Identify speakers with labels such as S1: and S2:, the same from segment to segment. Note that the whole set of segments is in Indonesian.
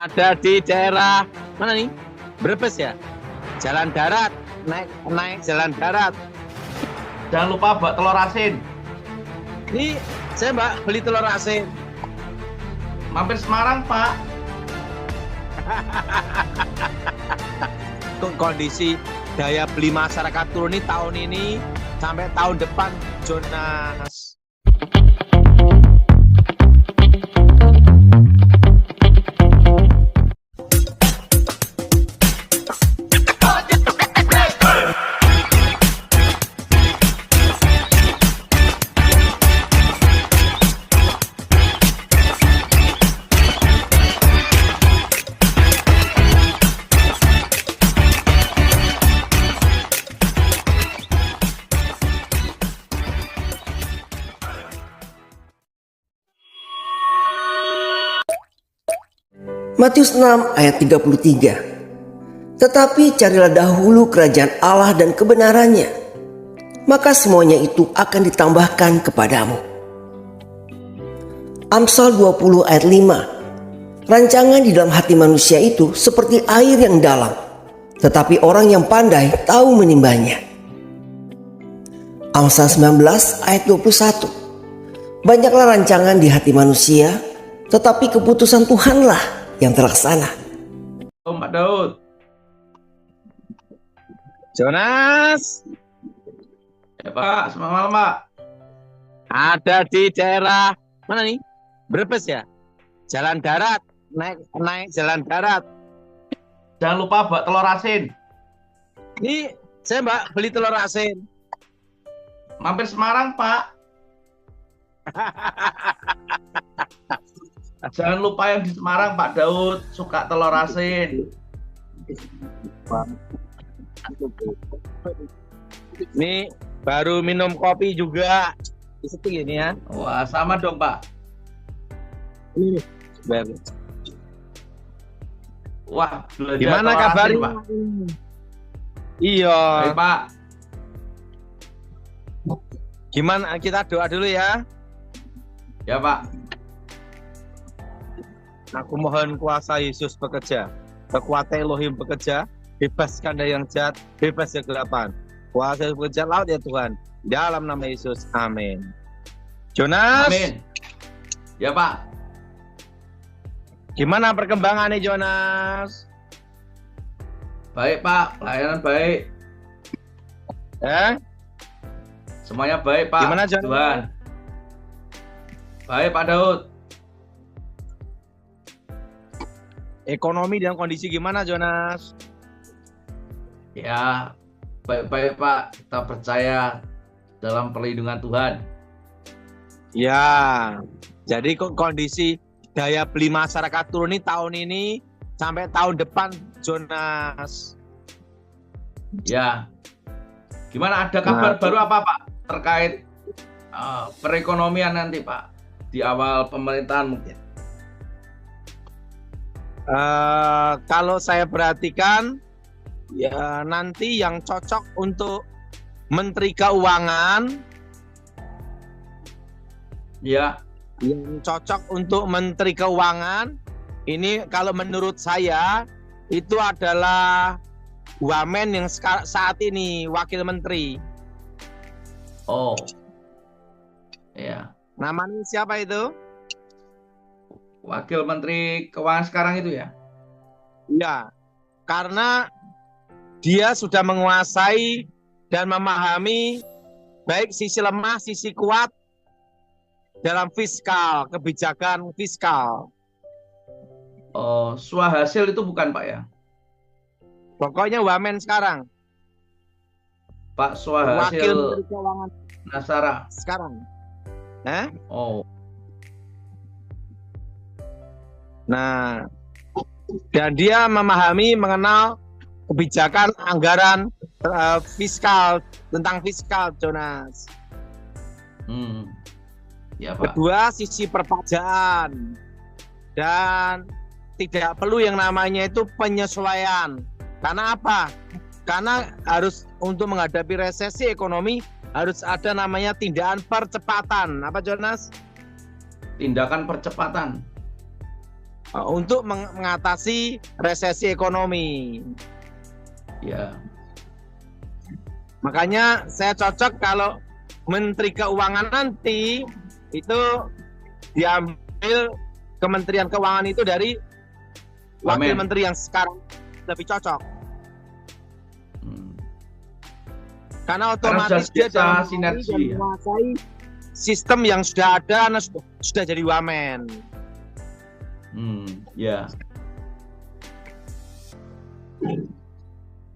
S1: Ada di daerah mana nih? Brebes ya? Jalan darat, naik jalan darat.
S2: Jangan lupa bawa telur asin.
S1: Ini saya Mbak beli telur asin.
S2: Mampir Semarang, Pak.
S1: Kondisi daya beli masyarakat turun ini tahun ini sampai tahun depan, Jonas.
S3: Matius 6 ayat 33. Tetapi carilah dahulu kerajaan Allah dan kebenarannya, maka semuanya itu akan ditambahkan kepadamu. Amsal 20 ayat 5. Rancangan di dalam hati manusia itu seperti air yang dalam, tetapi orang yang pandai tahu menimbanya. Amsal 19 ayat 21. Banyaklah rancangan di hati manusia, tetapi keputusan Tuhanlah yang terlaksana.
S2: Pak Daud.
S1: Jonas,
S2: Ya Pak, selamat malam Pak.
S1: ada di daerah mana nih? Brebes ya? Jalan darat, naik jalan darat.
S2: Jangan lupa bawa telur asin.
S1: Ini saya Mbak beli telur asin.
S2: Mampir Semarang, Pak. Jangan lupa yang di Semarang, Pak Daud suka telur asin.
S1: Ini baru minum kopi juga. Seperti ini ya.
S2: Wah, sama dong, Pak.
S1: Ini baru.
S2: Wah, belanja
S1: Gimana
S2: telur
S1: kabarnya?
S2: asin, Pak.
S1: Iya.
S2: Baik, Pak.
S1: Gimana, kita doa dulu ya.
S2: Ya, Pak.
S1: Aku mohon kuasa Yesus bekerja, kekuatan Elohim bekerja, bebaskan dari yang jahat, bebas dari kegelapan. Kuasa Yesus bekerja laut ya Tuhan, dalam nama Yesus, amin. Jonas,
S2: Amin. Ya, Pak.
S1: gimana perkembangannya Jonas?
S2: Baik, Pak. Pelayanan baik. Semuanya baik, Pak.
S1: Gimana, Jonas?
S2: Tuhan. Baik, Pak Daud.
S1: Ekonomi dan kondisi gimana Jonas?
S2: Ya, baik-baik, Pak. Kita percaya dalam perlindungan Tuhan.
S1: Ya, jadi kondisi daya beli masyarakat turun ini tahun ini sampai tahun depan Jonas.
S2: Ya. Gimana, ada kabar baru apa, Pak? Terkait perekonomian nanti, Pak. Di awal pemerintahan mungkin.
S1: Kalau saya perhatikan, ya nanti yang cocok untuk Menteri Keuangan,
S2: Ya.
S1: yang cocok untuk Menteri Keuangan, ini kalau menurut saya itu adalah Wamen yang saat ini Wakil Menteri.
S2: Oh. Ya.
S1: Namanya siapa itu?
S2: Wakil Menteri Keuangan sekarang itu ya?
S1: Ya, karena dia sudah menguasai dan memahami baik sisi lemah, sisi kuat dalam fiskal, kebijakan fiskal.
S2: Oh, swahasil itu bukan, Pak ya?
S1: Pokoknya Wamen sekarang,
S2: Pak
S1: Wakil
S2: Swahasil
S1: Menteri Keuangan
S2: Nasara.
S1: sekarang.
S2: Oh.
S1: Nah, dan dia memahami, mengenal kebijakan anggaran fiskal, tentang fiskal, Jonas.
S2: Ya, Pak.
S1: Kedua, sisi perpajakan. Dan tidak perlu yang namanya itu penyesuaian. Karena apa? Karena harus untuk menghadapi resesi ekonomi harus ada namanya tindakan percepatan. Apa Jonas?
S2: Tindakan percepatan.
S1: untuk mengatasi resesi ekonomi.
S2: Ya.
S1: Makanya saya cocok kalau Menteri Keuangan nanti itu diambil Kementerian Keuangan itu dari Wakil
S2: Wamen.
S1: Menteri yang sekarang lebih cocok. Karena otomatis
S2: sudah
S1: dia
S2: biasa
S1: dalam
S2: sinergi,
S1: dan
S2: ya.
S1: menguasai sistem yang sudah ada, sudah jadi wamen.
S2: Ya.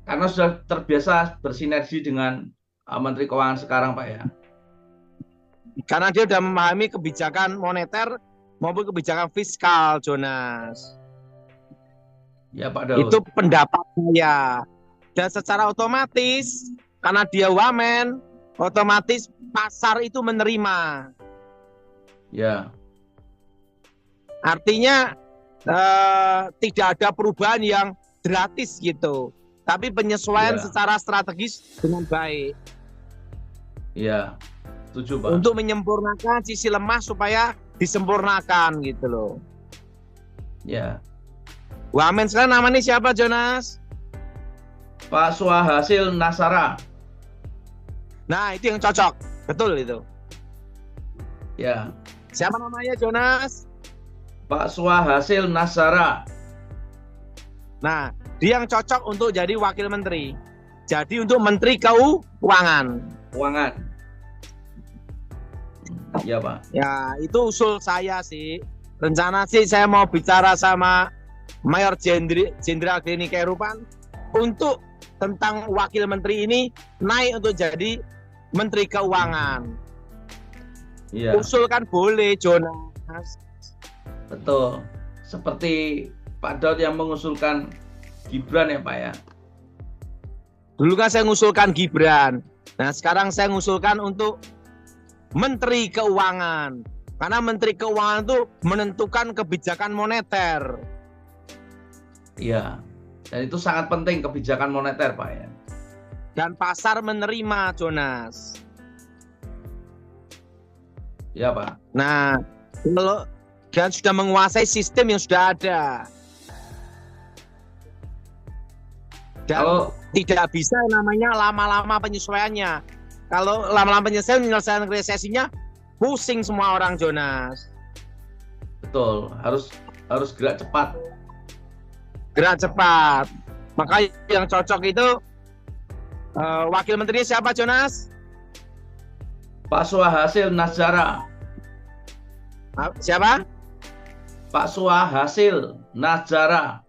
S2: Karena sudah terbiasa bersinergi dengan Menteri Keuangan sekarang, Pak ya.
S1: Karena dia sudah memahami kebijakan moneter maupun kebijakan fiskal, Jonas.
S2: Ya, Pak Daud.
S1: Itu pendapat saya. Dan secara otomatis, karena dia wamen, otomatis pasar itu menerima.
S2: Ya.
S1: Artinya tidak ada perubahan yang gratis gitu, tapi penyesuaian
S2: Ya.
S1: secara strategis dengan baik.
S2: Ya, setuju Pak.
S1: Untuk menyempurnakan sisi lemah supaya disempurnakan gitu loh.
S2: Ya.
S1: Wamen sekarang namanya siapa, Jonas?
S2: Pak Swahasil Nasara.
S1: Nah, itu yang cocok. Betul itu.
S2: Ya.
S1: Siapa namanya, Jonas?
S2: Pak Swahasil Nasara.
S1: Nah, dia yang cocok untuk jadi wakil menteri. Jadi untuk Menteri Keuangan.
S2: Keuangan. Ya, Pak.
S1: Ya, itu usul saya sih. Rencana sih saya mau bicara sama Mayor Jenderal Glenny Khairupan untuk tentang wakil menteri ini naik untuk jadi Menteri Keuangan.
S2: Iya.
S1: Usul kan boleh, Jonas.
S2: Betul. Seperti Pak Daud yang mengusulkan Gibran ya, Pak ya.
S1: Dulu kan saya ngusulkan Gibran. Nah, sekarang saya ngusulkan untuk Menteri Keuangan. Karena Menteri Keuangan itu menentukan kebijakan moneter.
S2: Iya. Dan itu sangat penting kebijakan moneter, Pak ya.
S1: Dan pasar menerima, Jonas.
S2: Ya, Pak.
S1: Nah, kalau dan sudah menguasai sistem yang sudah ada. Dan
S2: Kalau
S1: tidak bisa namanya lama-lama penyesuaiannya. Kalau lama-lama menyelesaikan resesinya, pusing semua orang, Jonas.
S2: betul, harus gerak cepat.
S1: Gerak cepat. Maka yang cocok itu wakil menteri siapa, Jonas?
S2: Pak Swahasil Nazara.
S1: Siapa?
S2: Pak Swahasil Nazara.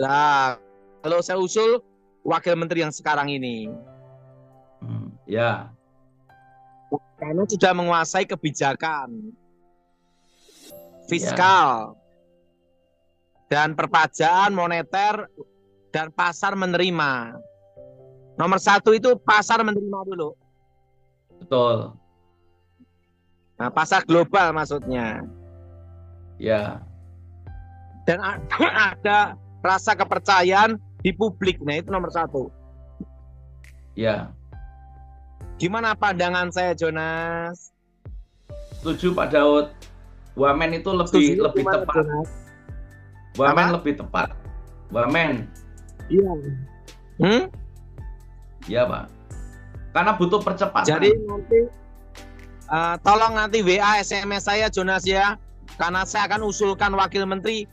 S1: Nah, kalau saya usul wakil menteri yang sekarang ini.
S2: Ya.
S1: Karena sudah menguasai kebijakan fiskal dan perpajaan moneter dan pasar menerima. Nomor satu itu pasar menerima dulu.
S2: Betul.
S1: Nah, pasar global maksudnya.
S2: Ya.
S1: Dan ada rasa kepercayaan di publik. Nah, itu nomor satu.
S2: Ya.
S1: Gimana pandangan saya, Jonas?
S2: Setuju Pak Daud. Wamen itu lebih
S1: Gimana,
S2: tepat.
S1: Jonas?
S2: Wamen
S1: Apa?
S2: lebih tepat. Wamen.
S1: Iya.
S2: Ya, Pak. Karena butuh percepatan.
S1: Jadi nanti tolong nanti WA SMS saya, Jonas ya. Karena saya akan usulkan wakil menteri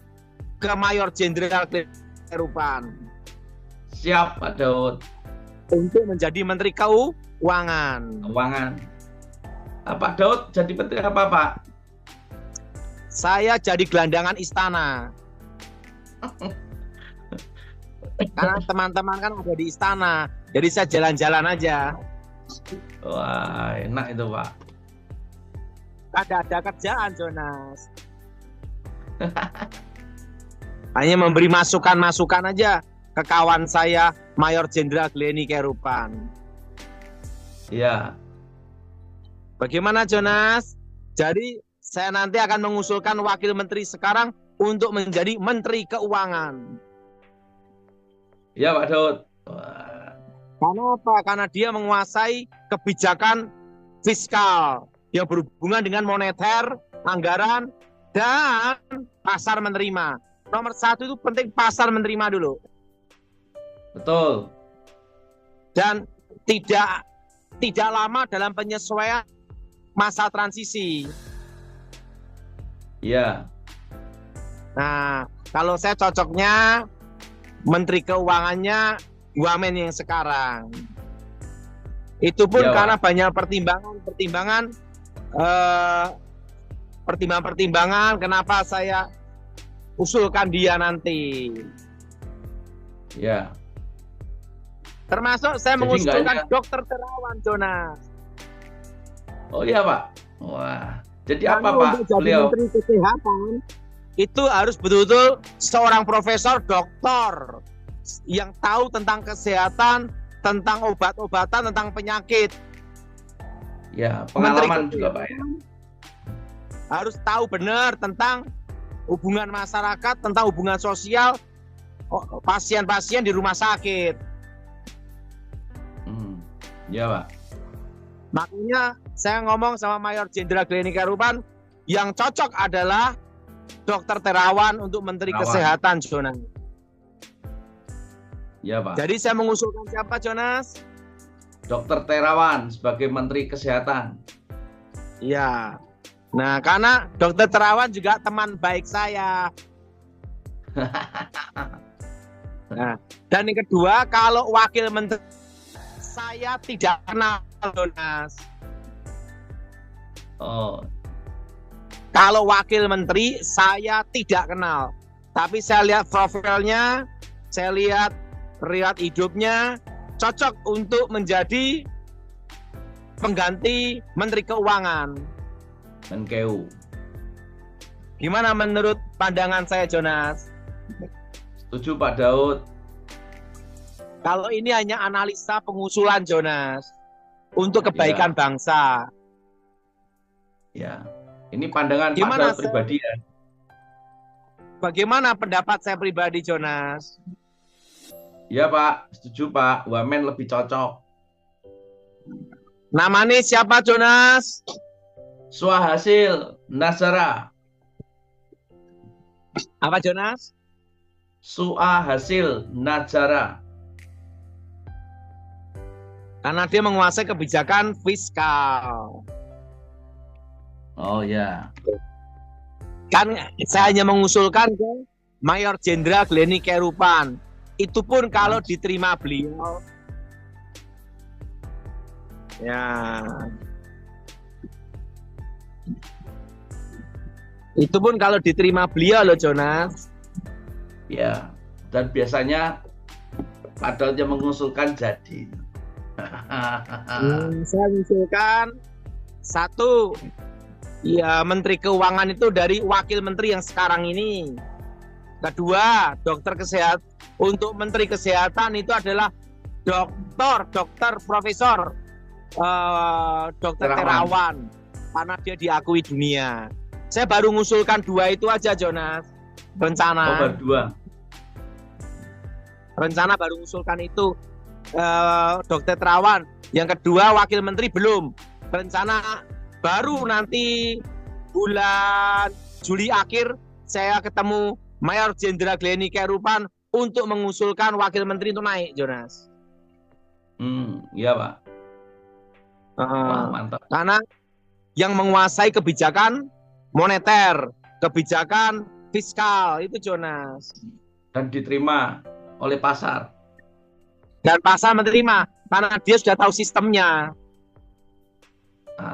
S1: ke Mayor Jenderal Khairupan
S2: Siap Pak Daud.
S1: untuk menjadi Menteri Keuangan.
S2: Keuangan. Pak Daud jadi menteri apa, Pak?
S1: Saya jadi gelandangan istana. Karena teman-teman kan ada di istana. Jadi saya jalan-jalan aja.
S2: Wah, enak itu, Pak.
S1: Ada kerjaan, Jonas. Hanya memberi masukan-masukan aja ke kawan saya, Mayor Jenderal Glenny Khairupan.
S2: Iya.
S1: Bagaimana, Jonas? Jadi saya nanti akan mengusulkan wakil menteri sekarang untuk menjadi Menteri Keuangan.
S2: Iya, Pak Daud. Wah.
S1: Karena apa? Karena dia menguasai kebijakan fiskal yang berhubungan dengan moneter, anggaran, dan pasar menerima. Nomor satu itu penting pasar menerima dulu.
S2: Betul.
S1: Dan tidak lama dalam penyesuaian masa transisi.
S2: Ya.
S1: Nah, kalau saya cocoknya Menteri Keuangannya Wamen yang sekarang. Itu pun
S2: Ya,
S1: karena banyak pertimbangan kenapa saya usulkan dia nanti.
S2: Ya.
S1: Termasuk saya
S2: Jadi
S1: mengusulkan
S2: nggak
S1: Dokter Terawan, Jonas.
S2: Oh iya, Pak. Wah. Jadi
S1: Karena
S2: apa, Pak?
S1: untuk jadi
S2: Beliau.
S1: Menteri Kesehatan itu harus betul-betul seorang profesor doktor yang tahu tentang kesehatan, tentang obat-obatan, tentang penyakit.
S2: Ya,
S1: Menteri
S2: pengalaman juga, Pak. Ya.
S1: Harus tahu benar tentang hubungan masyarakat, tentang hubungan sosial pasien-pasien di rumah sakit.
S2: Ya, Pak.
S1: Makanya saya ngomong sama Mayor Jenderal Glenny Kerupan, yang cocok adalah Dokter Terawan untuk Menteri
S2: Terawan.
S1: Kesehatan, Jonas.
S2: Ya, Pak.
S1: Jadi saya mengusulkan siapa, Jonas?
S2: Dokter Terawan sebagai Menteri Kesehatan.
S1: Iya. Nah, karena Dokter Terawan juga teman baik saya. Nah, dan yang kedua, kalau wakil menteri saya tidak kenal, Jonas.
S2: Oh,
S1: Kalau wakil menteri saya tidak kenal. Tapi saya lihat profilnya, saya lihat riwayat hidupnya, cocok untuk menjadi pengganti Menteri Keuangan.
S2: Menkeu.
S1: Gimana menurut pandangan saya, Jonas?
S2: Setuju, Pak Daud.
S1: Kalau ini hanya analisa pengusulan, Jonas, untuk kebaikan bangsa.
S2: Ya. Ini pandangan
S1: Gimana,
S2: Pak Daud pribadi ya.
S1: Bagaimana pendapat saya pribadi, Jonas?
S2: Ya, Pak. Setuju, Pak. Wamen lebih cocok.
S1: Namanya siapa, Jonas?
S2: Swahasil Nazara.
S1: Apa, Jonas?
S2: Swahasil Nazara.
S1: Karena dia menguasai kebijakan fiskal.
S2: Oh ya.
S1: Kan saya hanya mengusulkan ke Mayor Jenderal Glenny Kerupan. Itu pun kalau diterima beliau. Ya. Itu pun kalau diterima beliau loh, Jonas.
S2: Ya. Dan biasanya Pak Daud yang mengusulkan jadi.
S1: Saya mengusulkan satu, ya Menteri Keuangan itu dari wakil menteri yang sekarang ini. Kedua, dokter kesehatan untuk Menteri Kesehatan itu adalah dokter profesor Dokter Terawan, karena dia diakui dunia. Saya baru mengusulkan dua itu aja, Jonas. Rencana.
S2: Nomor 2.
S1: Rencana baru mengusulkan itu. Dokter Terawan. Yang kedua wakil menteri belum. Rencana baru nanti bulan Juli akhir saya ketemu Mayor Jenderal Glenny Kerupan untuk mengusulkan wakil menteri itu naik, Jonas.
S2: Iya, Pak. Wah, mantap.
S1: Karena yang menguasai kebijakan moneter, kebijakan fiskal itu, Jonas.
S2: Dan diterima oleh pasar.
S1: Dan pasar menerima karena dia sudah tahu sistemnya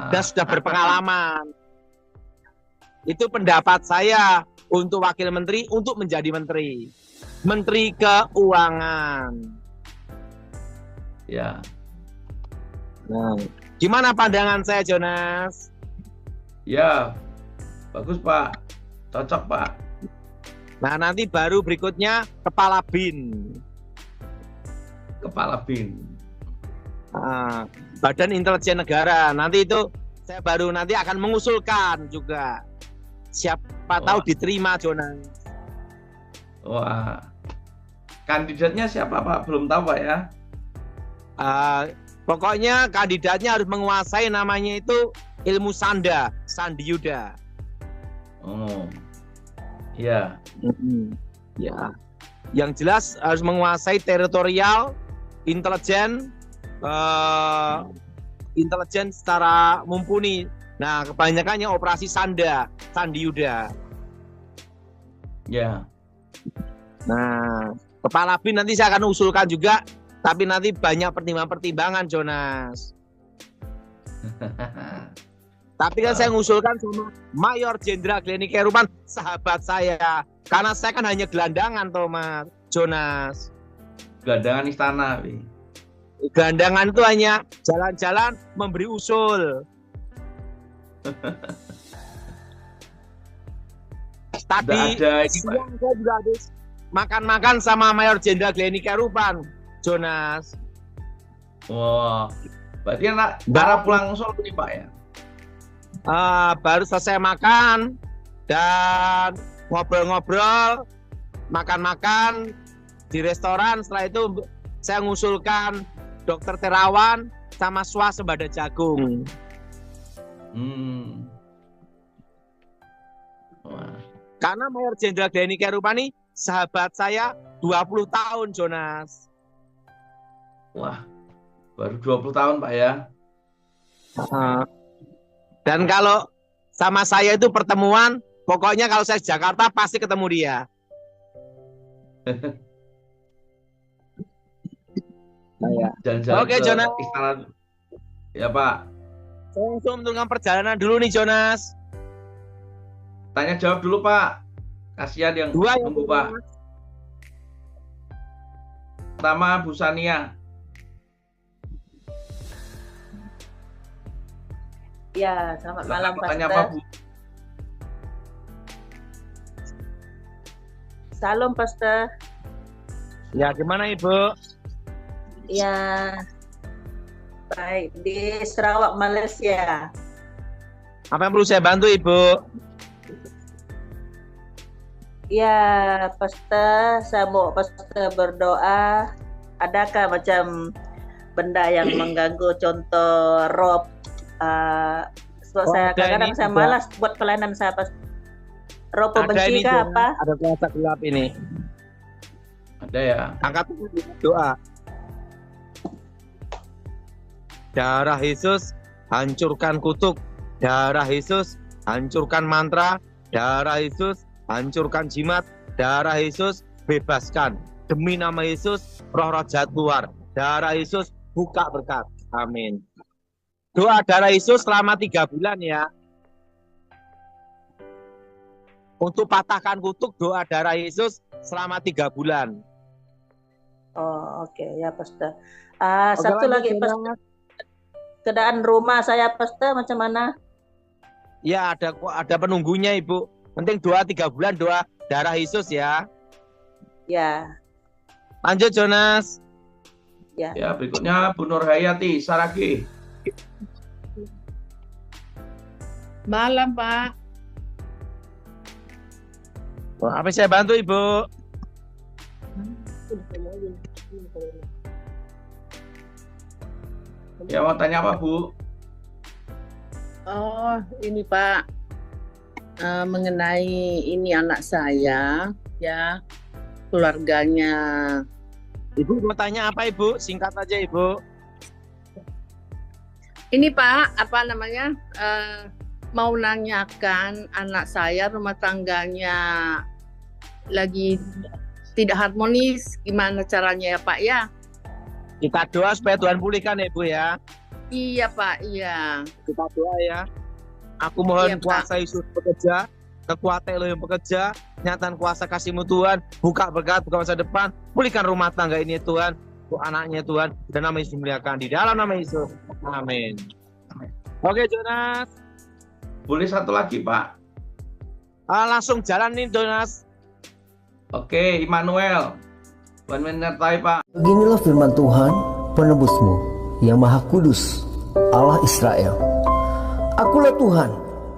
S1: dan sudah berpengalaman. Itu pendapat saya untuk wakil menteri untuk menjadi menteri Keuangan.
S2: Ya.
S1: Nah, gimana pandangan saya, Jonas?
S2: Ya, bagus, Pak. Cocok, Pak.
S1: Nah, nanti baru berikutnya kepala BIN.
S2: Kepala BIN.
S1: Badan Intelijen Negara. Nanti itu saya baru nanti akan mengusulkan juga. Siapa tahu diterima, Jonas.
S2: Wah. Kandidatnya siapa, Pak? Belum tahu, Pak ya.
S1: Pokoknya kandidatnya harus menguasai namanya itu ilmu Sandi Yuda.
S2: Oh, ya.
S1: Ya, yang jelas harus menguasai teritorial, intelijen, intelijen secara mumpuni. Nah, kebanyakannya operasi Sandi Yuda.
S2: Ya.
S1: Nah, kepala BIN nanti saya akan usulkan juga, tapi nanti banyak pertimbangan Jonas. Tapi kan saya ngusulkan sama Mayor Jenderal Glenny Kerupan, sahabat saya. Karena saya kan hanya gelandangan, Mas Jonas.
S2: Gelandangan istana.
S1: Gelandangan itu hanya jalan-jalan memberi usul. Tadi siang saya juga habis makan-makan sama Mayor Jenderal Glenny Kerupan, Jonas.
S2: Wah, berarti anak darah pulang Solo nih Pak ya?
S1: Baru selesai makan dan ngobrol-ngobrol, makan-makan di restoran. Setelah itu saya ngusulkan Dokter Terawan sama swasembada jagung.
S2: Wah.
S1: Karena Mayor Jenderal Glenny Kerupan ini sahabat saya 20 tahun, Jonas.
S2: Wah, baru 20 tahun Pak ya?
S1: Dan kalau sama saya itu pertemuan, pokoknya kalau saya di Jakarta pasti ketemu dia.
S2: Jalan-jalan
S1: Oke, Jonas.
S2: Istana. Ya Pak.
S1: Saya langsung menentukan perjalanan dulu nih, Jonas.
S2: Tanya jawab dulu Pak. Kasihan yang nunggu Pak. Pertama Bu Sania.
S4: Ya, selamat malam Pak.
S2: Tanya apa Bu?
S4: Salam Pastor.
S1: Ya, gimana Ibu?
S4: Ya, baik di Sarawak, Malaysia.
S1: Apa yang perlu saya bantu Ibu?
S4: Ya, Pastor, saya mau Pastor berdoa. Adakah macam benda yang mengganggu, contoh rob? Sebab saya kadang-kadang saya malas buat pelayanan saya Pastor. Rob pembenci kah apa?
S1: Ada kuasa gelap ini.
S2: Ada ya.
S1: Angkat doa. Darah Yesus hancurkan kutuk. Darah Yesus hancurkan mantra. Darah Yesus hancurkan jimat. Darah Yesus bebaskan. Demi nama Yesus roh-roh jahat keluar. Darah Yesus buka berkat. Amin. Doa darah Yesus selama 3 bulan ya. Untuk patahkan kutuk, doa darah Yesus selama 3 bulan.
S4: Oh, oke ya Pastor. Satu lagi Pastor. Keadaan rumah saya Pastor macam mana?
S1: Ya, ada penunggunya Ibu. Penting doa 3 bulan, doa darah Yesus ya.
S4: Ya.
S1: Lanjut Jonas.
S4: Ya.
S2: Ya, berikutnya Bu Nur Hayati Saragi.
S5: Malam Pak.
S1: Apa saya bantu Ibu?
S2: Ya, mau tanya apa Bu?
S5: Oh ini Pak, mengenai ini anak saya ya, keluarganya.
S1: Ibu mau tanya apa Ibu? Singkat aja Ibu.
S5: Ini Pak, apa namanya, mau nanyakan anak saya rumah tangganya lagi tidak harmonis, gimana caranya ya Pak ya?
S1: Kita doa supaya Tuhan pulihkan ya Ibu ya.
S5: Iya Pak, iya.
S1: Kita doa ya. Aku mohon
S5: Iya,
S1: kuasa Yesus bekerja, kekuatan Elohim bekerja, nyatan kuasa kasih-Mu Tuhan, buka berkat, buka masa depan, pulihkan rumah tangga ini Tuhan, untuk anaknya Tuhan, dan nama Yesus dimuliakan di dalam nama Yesus. Amin. Oke Jonas.
S2: Boleh satu lagi Pak?
S1: Langsung jalan nih Jonas.
S2: Oke, Immanuel. Tuhan menyertai Pak.
S3: Beginilah firman Tuhan, penebusmu, yang maha kudus, Allah Israel. Akulah Tuhan,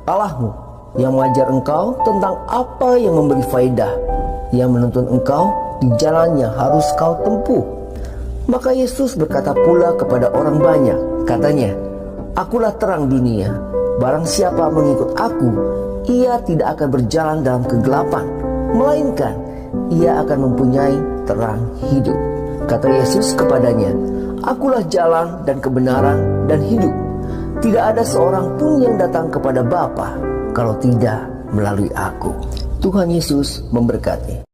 S3: Allahmu, yang mengajar engkau tentang apa yang memberi faidah, yang menuntun engkau di jalan yang harus kau tempuh. Maka Yesus berkata pula kepada orang banyak, katanya, Akulah terang dunia, barang siapa mengikut aku, ia tidak akan berjalan dalam kegelapan, melainkan ia akan mempunyai terang hidup. Kata Yesus kepadanya, "Akulah jalan dan kebenaran dan hidup. Tidak ada seorang pun yang datang kepada Bapa kalau tidak melalui aku." Tuhan Yesus memberkati.